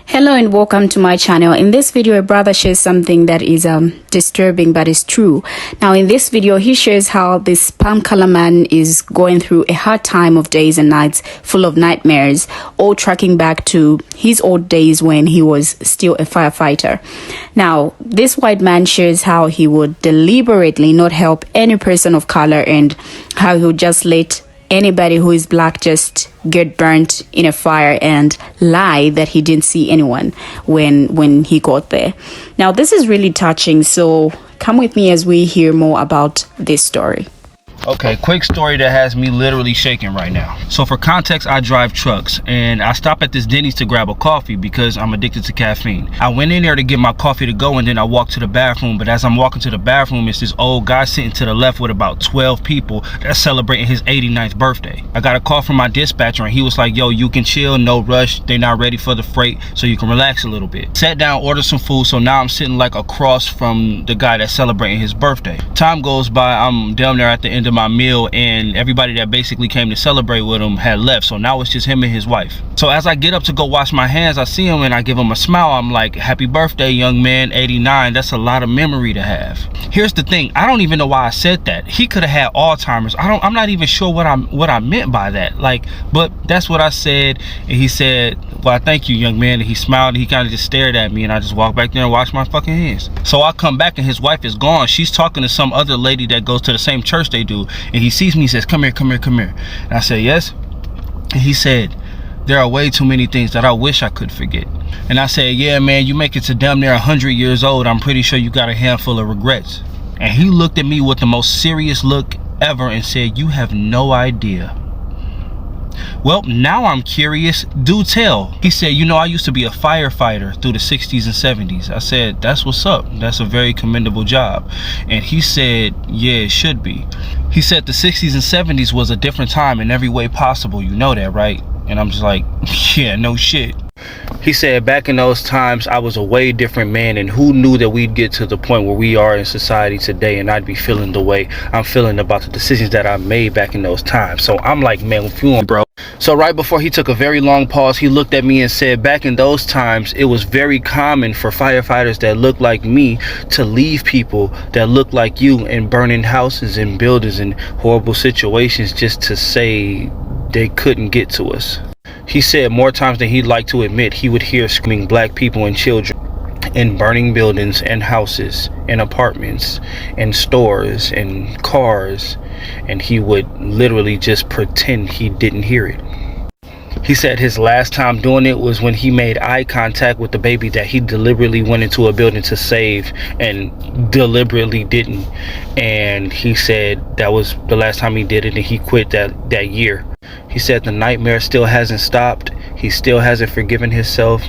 Hello and welcome to my channel. In this video, a brother shares something that is disturbing but is true. Now in this video, he shares how this palm color man is going through a hard time of days and nights full of nightmares, all tracking back to his old days when he was still a firefighter. Now this white man shares how he would deliberately not help any person of color and how he would just let anybody who is black just get burnt in a fire and lie that he didn't see anyone when he got there. Now this is really touching, so come with me as we hear more about this story. Okay, quick story that has me literally shaking right now. So for context, I drive trucks and I stop at this Denny's to grab a coffee because I'm addicted to caffeine. I went in there to get my coffee to go and then I walked to the bathroom, but as I'm walking to the bathroom, it's this old guy sitting to the left with about 12 people that's celebrating his 89th birthday. I got a call from my dispatcher and he was like, yo, you can chill, no rush, they're not ready for the freight, so you can relax a little bit. Sat down, ordered some food, so now I'm sitting like across from the guy that's celebrating his birthday. Time goes by, I'm down there at the end of my meal and everybody that basically came to celebrate with him had left, so now it's just him and his wife. So as I get up to go wash my hands, I see him and I give him a smile. I'm like, happy birthday, young man, 89. That's a lot of memory to have. Here's the thing, I don't even know why I said that. He could have had Alzheimer's. I'm not even sure what I meant by that, like, but that's what I said. And he said, well, thank you, young man. And he smiled and he kind of just stared at me and I just walked back there and washed my fucking hands. So I come back and his wife is gone. She's talking to some other lady that goes to the same church they do, and he sees me, he says, come here, come here, come here. And I said, yes. And he said, there are way too many things that I wish I could forget. And I said, yeah, man, you make it to damn near 100 years old, I'm pretty sure you got a handful of regrets. And he looked at me with the most serious look ever and said, you have no idea. Well, now I'm curious, do tell. He said, you know, I used to be a firefighter through the 60s and 70s. I said, that's what's up. That's a very commendable job. And he said, yeah, it should be. He said the 60s and 70s was a different time in every way possible. You know that, right? And I'm just like, yeah, no shit. He said back in those times I was a way different man, and who knew that we'd get to the point where we are in society today and I'd be feeling the way I'm feeling about the decisions that I made back in those times. So I'm like, man, if you want, bro. So right before he took a very long pause, he looked at me and said, back in those times it was very common for firefighters that looked like me to leave people that looked like you in burning houses and buildings and horrible situations just to say they couldn't get to us. He said more times than he'd like to admit, he would hear screaming black people and children in burning buildings and houses and apartments and stores and cars, and he would literally just pretend he didn't hear it. He said his last time doing it was when he made eye contact with the baby that he deliberately went into a building to save and deliberately didn't. And he said that was the last time he did it, and he quit that year. He said the nightmare still hasn't stopped. He still hasn't forgiven himself,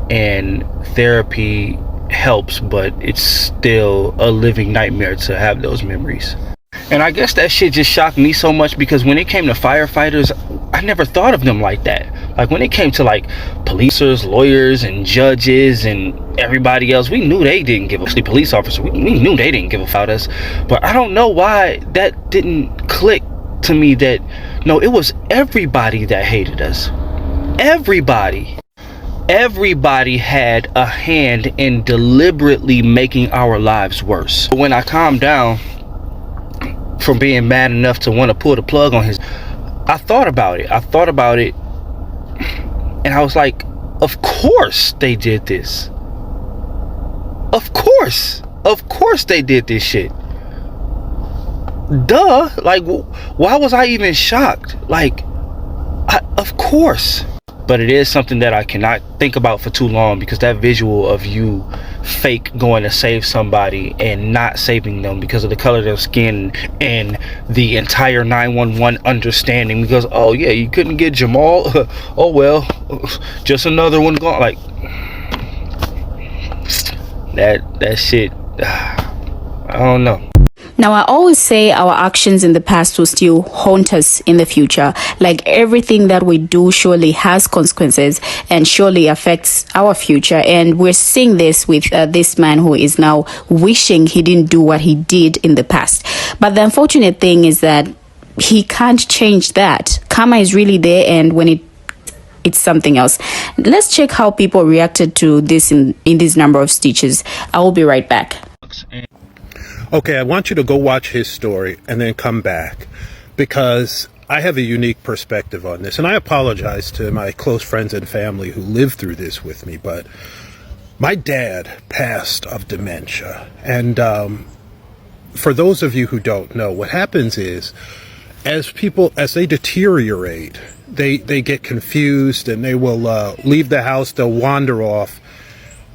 and therapy helps, but it's still a living nightmare to have those memories. And I guess that shit just shocked me so much because when it came to firefighters, I never thought of them like that. Like when it came to like policers, lawyers, and judges and everybody else, we knew they didn't give a fuck. Police officers, we knew they didn't give a fuck about us. But I don't know why that didn't click to me that no, it was everybody that hated us. Everybody had a hand in deliberately making our lives worse. When I calmed down from being mad enough to want to pull the plug on his, I thought about it and I was like, of course they did this. Of course they did this shit. Duh. Like, why was I even shocked? Like, of course. But it is something that I cannot think about for too long, because that visual of you fake going to save somebody and not saving them because of the color of their skin and the entire 911 understanding, because oh yeah, you couldn't get Jamal, oh well, just another one gone. Like that shit, I don't know. Now, I always say our actions in the past will still haunt us in the future. Like everything that we do surely has consequences and surely affects our future. And we're seeing this with this man who is now wishing he didn't do what he did in the past. But the unfortunate thing is that he can't change that. Karma is really there, and when it it's something else. Let's check how people reacted to this in this number of stitches. I will be right back. Okay, I want you to go watch his story and then come back, because I have a unique perspective on this. And I apologize to my close friends and family who lived through this with me, but my dad passed of dementia. And for those of you who don't know, what happens is, as they deteriorate, they get confused, and they will leave the house, they'll wander off,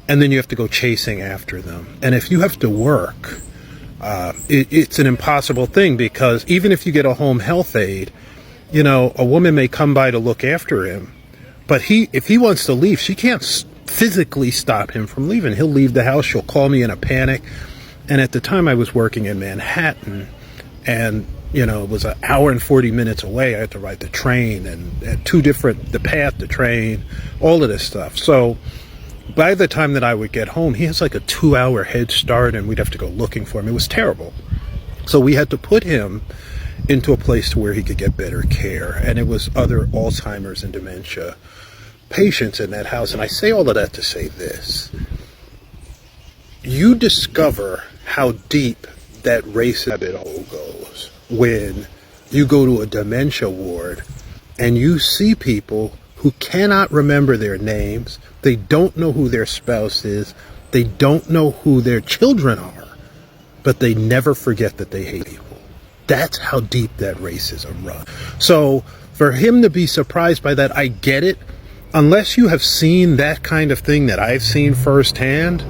and then you have to go chasing after them. And if you have to work, it's an impossible thing, because even if you get a home health aide, you know, a woman may come by to look after him, but if he wants to leave, she can't physically stop him from leaving. He'll leave the house, she'll call me in a panic. And at the time I was working in Manhattan, and you know, it was an hour and 40 minutes away. I had to ride the train, and the path, the train, all of this stuff. So by the time that I would get home, he has like a 2-hour head start, and we'd have to go looking for him. It was terrible. So we had to put him into a place to where he could get better care. And it was other Alzheimer's and dementia patients in that house. And I say all of that to say this. You discover how deep that race rabbit hole goes when you go to a dementia ward and you see people who cannot remember their names, they don't know who their spouse is, they don't know who their children are, but they never forget that they hate people. That's how deep that racism runs. So for him to be surprised by that, I get it. Unless you have seen that kind of thing that I've seen firsthand,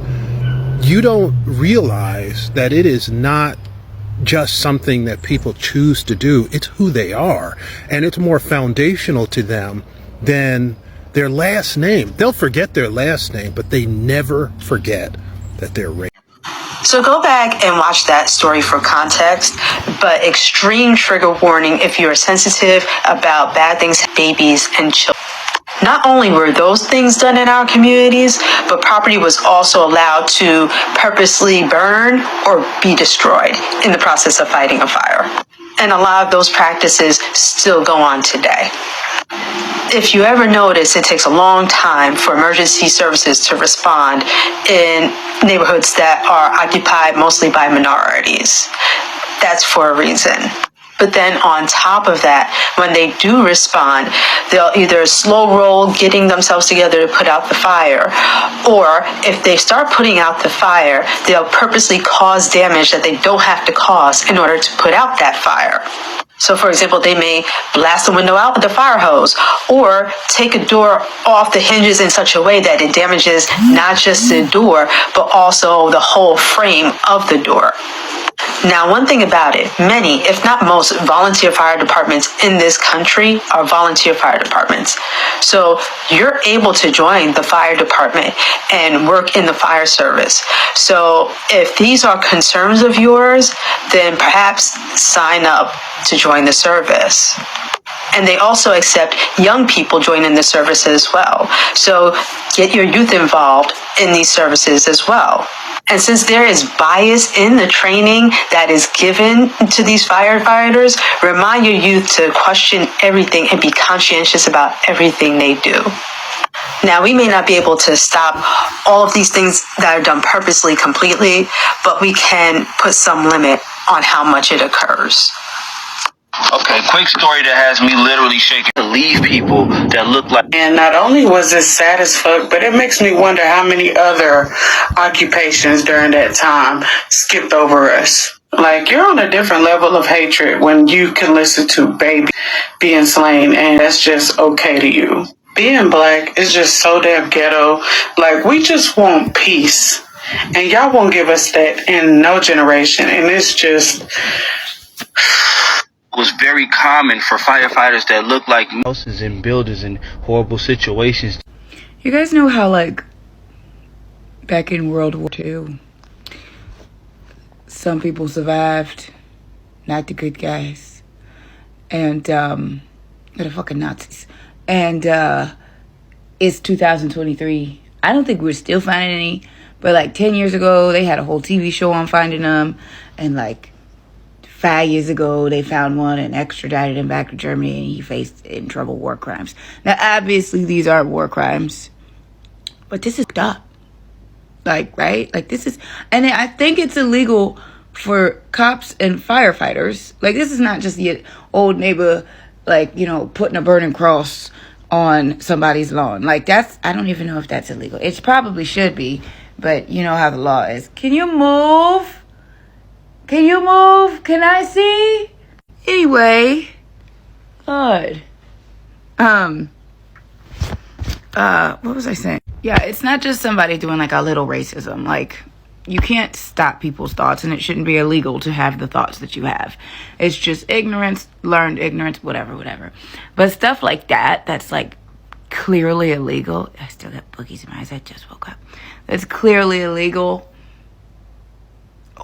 you don't realize that it is not just something that people choose to do. It's who they are, and it's more foundational to them than their last name. They'll forget their last name, but they never forget that they're racist. So go back and watch that story for context, but extreme trigger warning if you are sensitive about bad things, babies and children. Not only were those things done in our communities, but property was also allowed to purposely burn or be destroyed in the process of fighting a fire. And a lot of those practices still go on today. If you ever notice, it takes a long time for emergency services to respond in neighborhoods that are occupied mostly by minorities. That's for a reason. But then on top of that, when they do respond, they'll either slow roll getting themselves together to put out the fire, or if they start putting out the fire, they'll purposely cause damage that they don't have to cause in order to put out that fire. So for example, they may blast a window out with a fire hose, or take a door off the hinges in such a way that it damages not just the door, but also the whole frame of the door. Now, one thing about it, many, if not most, volunteer fire departments in this country are volunteer fire departments. So you're able to join the fire department and work in the fire service. So if these are concerns of yours, then perhaps sign up to join the service. And they also accept young people joining the service as well. So get your youth involved in these services as well. And since there is bias in the training that is given to these firefighters, remind your youth to question everything and be conscientious about everything they do. Now, we may not be able to stop all of these things that are done purposely completely, but we can put some limit on how much it occurs. Okay, quick story that has me literally shaking to leave people that look like. And not only was it sad as fuck, but it makes me wonder how many other occupations during that time skipped over us. Like, you're on a different level of hatred when you can listen to baby being slain, and that's just okay to you. Being black is just so damn ghetto. Like, we just want peace, and y'all won't give us that in no generation, and it's just... was very common for firefighters that look like houses and buildings in horrible situations. You guys know how, like, back in World War II, some people survived, not the good guys, and the fucking Nazis. And it's 2023. I don't think we're still finding any, but like 10 years ago, they had a whole TV show on finding them, and like 5 years ago, they found one and extradited him back to Germany, and he faced in trouble war crimes. Now, obviously, these aren't war crimes, but this is up. Like, right? Like, this is, and I think it's illegal for cops and firefighters. Like, this is not just the old neighbor, like, you know, putting a burning cross on somebody's lawn. Like, that's, I don't even know if that's illegal. It probably should be, but you know how the law is. Can you move? Can you move? Can I see? Anyway, God. What was I saying? Yeah, it's not just somebody doing like a little racism. Like, you can't stop people's thoughts, and it shouldn't be illegal to have the thoughts that you have. It's just ignorance, learned ignorance, whatever. But stuff like that, that's like clearly illegal. I still got boogies in my eyes. I just woke up. That's clearly illegal.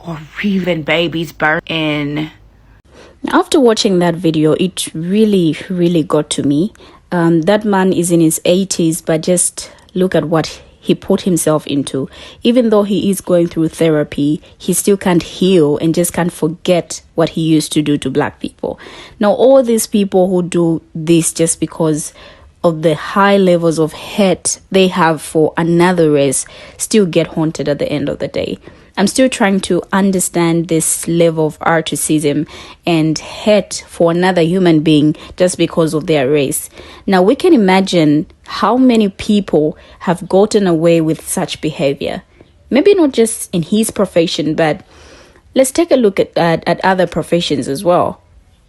Or even babies birth in. After watching that video, it really got to me. That man is in his 80s, but just look at what he put himself into. Even though he is going through therapy, he still can't heal and just can't forget what he used to do to black people. Now, all these people who do this just because of the high levels of hate they have for another race still get haunted at the end of the day. I'm still trying to understand this level of articism and hate for another human being just because of their race. Now, we can imagine how many people have gotten away with such behavior. Maybe not just in his profession, but let's take a look at other professions as well.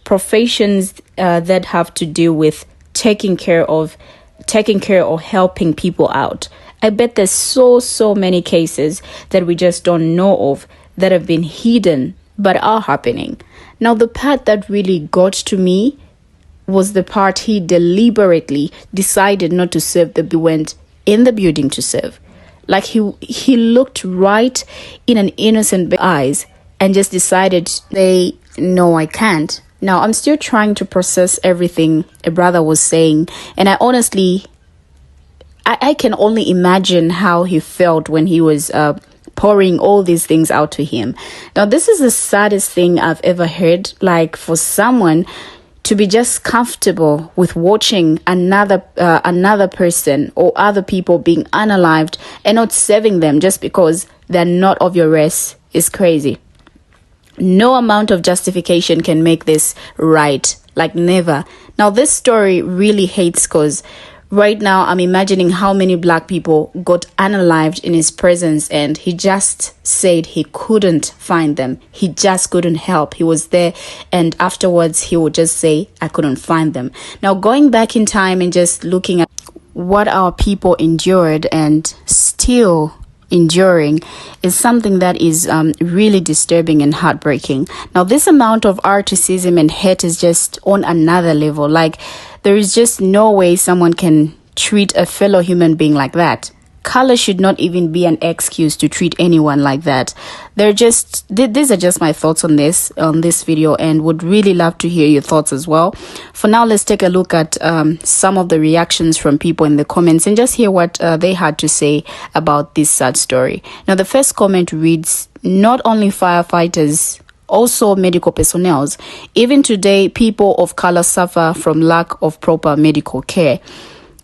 Professions that have to do with taking care or helping people out. I bet there's so many cases that we just don't know of that have been hidden but are happening. Now, the part that really got to me was the part he deliberately decided not to serve the went in the building to serve. Like he looked right in an innocent eyes and just decided to say, no, I can't. Now, I'm still trying to process everything a brother was saying, and I honestly, I can only imagine how he felt when he was pouring all these things out to him. Now, this is the saddest thing I've ever heard. Like, for someone to be just comfortable with watching another person or other people being unalived and not saving them just because they're not of your race is crazy. No amount of justification can make this right. Like, never. Now, this story really hates because right now, I'm imagining how many black people got unalived in his presence, and he just said he couldn't find them. He just couldn't help. He was there, and afterwards, he would just say, I couldn't find them. Now, going back in time and just looking at what our people endured and still enduring is something that is really disturbing and heartbreaking. Now, this amount of articism and hate is just on another level. Like, there is just no way someone can treat a fellow human being like that. Color should not even be an excuse to treat anyone like that. These are just my thoughts on this video, and would really love to hear your thoughts as well. For now, let's take a look at some of the reactions from people in the comments and just hear what they had to say about this sad story. Now, the first comment reads, not only firefighters, also medical personnel. Even today, people of color suffer from lack of proper medical care.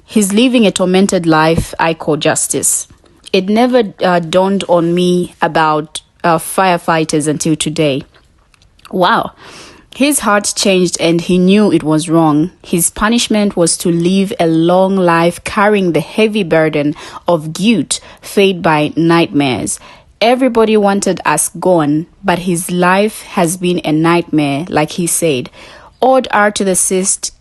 He's living a tormented life I call justice. It never dawned on me about firefighters until today. Wow. His heart changed and he knew it was wrong. His punishment was to live a long life carrying the heavy burden of guilt fed by nightmares. Everybody wanted us gone, but his life has been a nightmare, like he said. Odd are to the cyst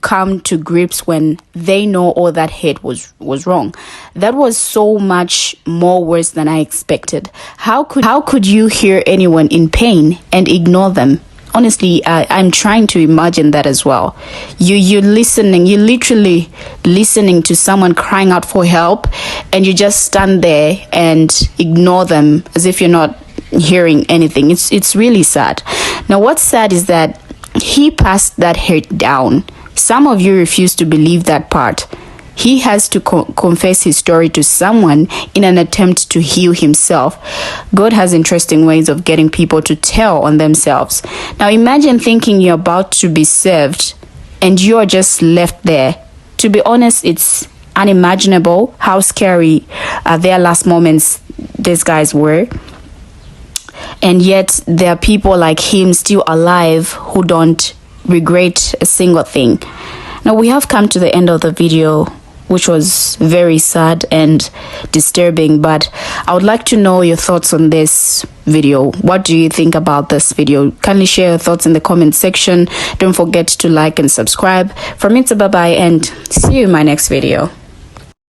come to grips when they know all that hate was wrong. That was so much more worse than I expected. How could you hear anyone in pain and ignore them? Honestly, I'm trying to imagine that as well. You're literally listening to someone crying out for help, and you just stand there and ignore them as if you're not hearing anything. It's really sad. Now, what's sad is that he passed that hurt down. Some of you refuse to believe that part. he has to confess his story to someone in an attempt to heal himself. God has interesting ways of getting people to tell on themselves. Now imagine thinking you're about to be saved and you're just left there. To be honest, it's unimaginable how scary their last moments these guys were. And yet there are people like him still alive who don't regret a single thing. Now we have come to the end of the video, which was very sad and disturbing, but I would like to know your thoughts on this video. What do you think about this video? Kindly share your thoughts in the comment section. Don't forget to like and subscribe. From me, it's bye-bye, and see you in my next video.